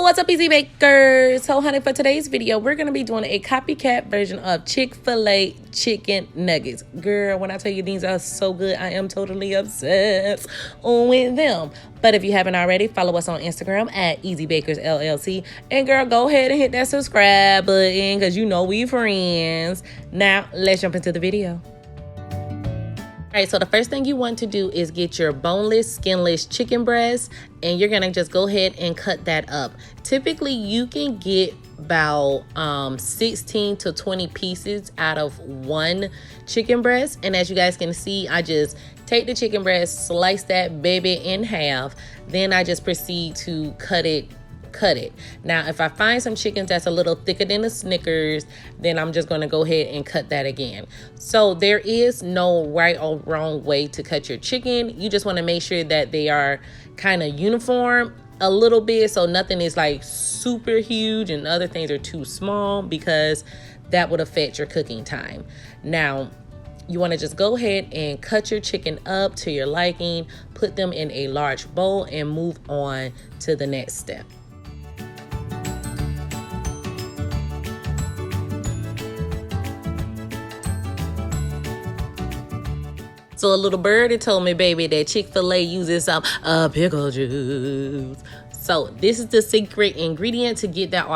What's up, Easy Bakers? So, honey, for today's video, we're going to be doing a copycat version of Chick-Fil-A chicken nuggets. Girl, when I tell you these are so good, I am totally obsessed with them. But if you haven't already, follow us on Instagram at Easy Bakers LLC. And girl, go ahead and hit that subscribe button because you know we friends. Now, let's jump into the video. All right, so the first thing you want to do is get your boneless, skinless chicken breast, and you're gonna just go ahead and cut that up. Typically, you can get about 16 to 20 pieces out of one chicken breast. And as you guys can see, I just take the chicken breast, slice that baby in half, then I just proceed to cut it. Now, if I find some chickens that's a little thicker than a Snickers, then I'm just going to go ahead and cut that again. So there is no right or wrong way to cut your chicken. You just want to make sure that they are kind of uniform a little bit, so nothing is like super huge and other things are too small, because that would affect your cooking time. Now, you want to just go ahead and cut your chicken up to your liking, put them in a large bowl, and move on to the next step. So a little birdie told me, baby, that Chick-fil-A uses some pickle juice. So this is the secret ingredient to get that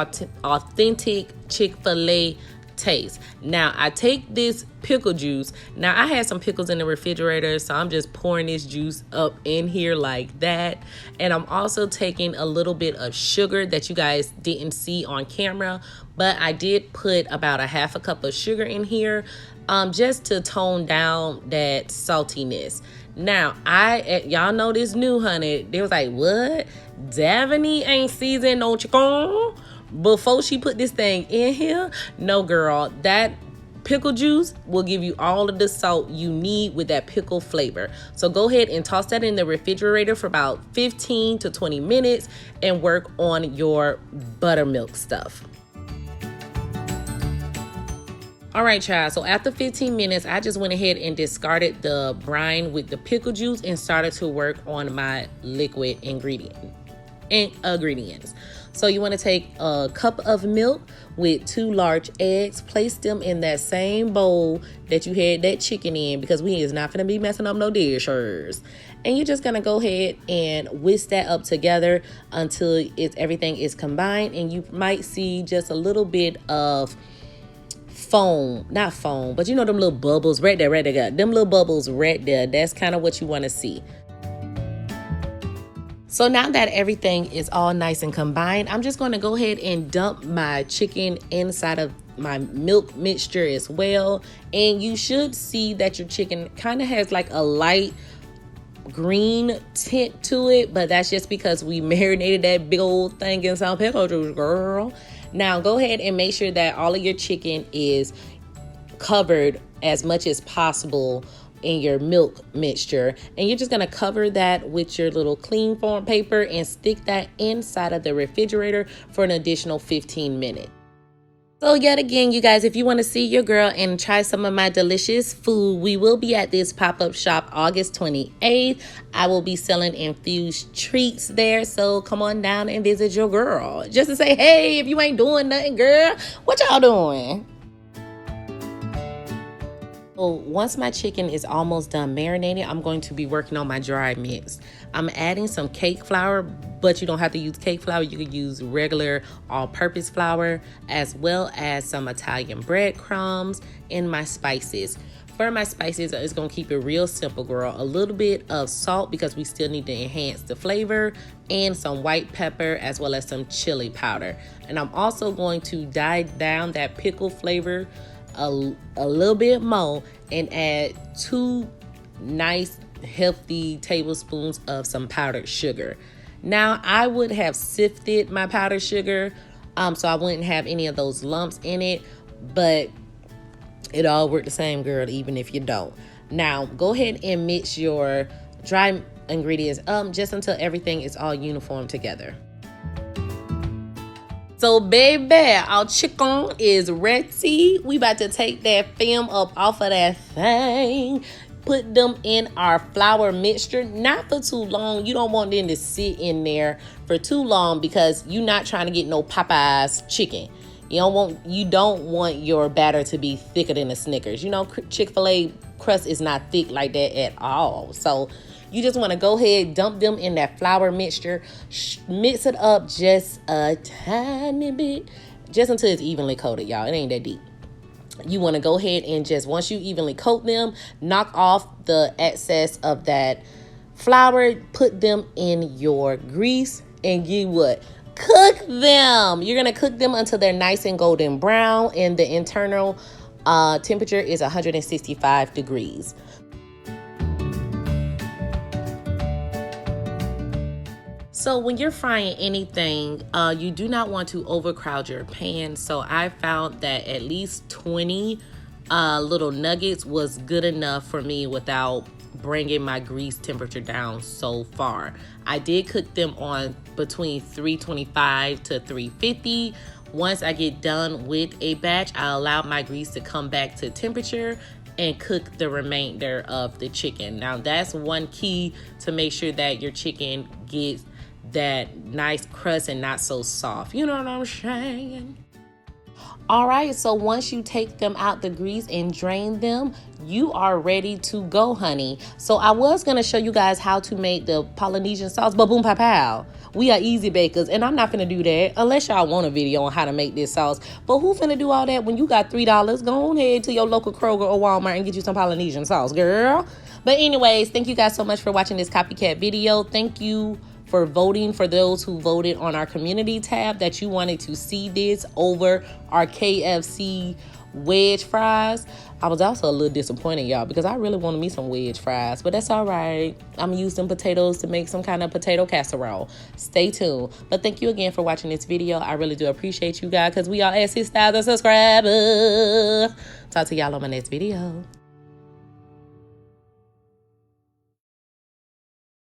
authentic Chick-fil-A taste. Now, I take this pickle juice. Now, I had some pickles in the refrigerator, so I'm just pouring this juice up in here like that. And I'm also taking a little bit of sugar that you guys didn't see on camera, but I did put about a half a cup of sugar in here, just to tone down that saltiness. Now, y'all know this new, honey. They was like, what? Davini ain't seasoned no chicken before she put this thing in here? No, girl. That pickle juice will give you all of the salt you need with that pickle flavor. So go ahead and toss that in the refrigerator for about 15 to 20 minutes and work on your buttermilk stuff. All right, child, so after 15 minutes, I just went ahead and discarded the brine with the pickle juice and started to work on my liquid ingredients. So you want to take a cup of milk with 2 large eggs, place them in that same bowl that you had that chicken in, because we is not going to be messing up no dishers. And you're just going to go ahead and whisk that up together until everything is combined, and you might see just a little bit of not foam, but you know them little bubbles right there, them little bubbles right there. That's kind of what you want to see. So now that everything is all nice and combined, I'm just going to go ahead and dump my chicken inside of my milk mixture as well. And you should see that your chicken kind of has like a light green tint to it, but that's just because we marinated that big old thing in some pickle juice, girl. Now go ahead and make sure that all of your chicken is covered as much as possible in your milk mixture, and you're just going to cover that with your little cling foam paper and stick that inside of the refrigerator for an additional 15 minutes. So yet again, you guys, if you want to see your girl and try some of my delicious food, we will be at this pop-up shop August 28th. I will be selling infused treats there, so come on down and visit your girl. Just to say, hey, if you ain't doing nothing, girl, what y'all doing? So once my chicken is almost done marinating, I'm going to be working on my dry mix. I'm adding some cake flour, but you don't have to use cake flour. You could use regular all-purpose flour, as well as some Italian breadcrumbs and my spices. For my spices, it's going to keep it real simple, girl. A little bit of salt, because we still need to enhance the flavor, and some white pepper, as well as some chili powder. And I'm also going to dive down that pickle flavor a little bit more and add 2 nice healthy tablespoons of some powdered sugar. Now, I would have sifted my powdered sugar so I wouldn't have any of those lumps in it, but it all worked the same, girl, even if you don't. Now go ahead and mix your dry ingredients up just until everything is all uniform together. So baby, our chicken is ready. We about to take that film up off of that thing. put them in our flour mixture, not for too long. You don't want them to sit in there for too long because you're not trying to get no Popeyes chicken. You don't want your batter to be thicker than a Snickers. You know, Chick-fil-A crust is not thick like that at all. So you just want to go ahead, dump them in that flour mixture, mix it up just a tiny bit, just until it's evenly coated, y'all. It ain't that deep. You want to go ahead and just, once you evenly coat them, knock off the excess of that flour, put them in your grease, and you what? Cook them. You're going to cook them until they're nice and golden brown, and the internal temperature is 165 degrees. So when you're frying anything, you do not want to overcrowd your pan. So I found that at least 20 little nuggets was good enough for me without bringing my grease temperature down so far. I did cook them on between 325 to 350. Once I get done with a batch, I allow my grease to come back to temperature and cook the remainder of the chicken. Now that's one key to make sure that your chicken gets that nice crust and not so soft. You know what I'm saying? All right, so once you take them out the grease and drain them, you are ready to go, honey. So I was gonna show you guys how to make the Polynesian sauce, but boom, pow, pow. We are easy bakers, and I'm not finna do that unless y'all want a video on how to make this sauce. But who finna do all that when you got $3? Go on ahead to your local Kroger or Walmart and get you some Polynesian sauce, girl. But anyways, thank you guys so much for watching this copycat video. Thank you for voting, for those who voted on our community tab that you wanted to see this over our KFC wedge fries. I was also a little disappointed, y'all, because I really wanted me some wedge fries, but that's all right. I'm gonna use some potatoes to make some kind of potato casserole. Stay tuned. But thank you again for watching this video. I really do appreciate you guys because we are at 6,000 subscribers. Talk to y'all on my next video.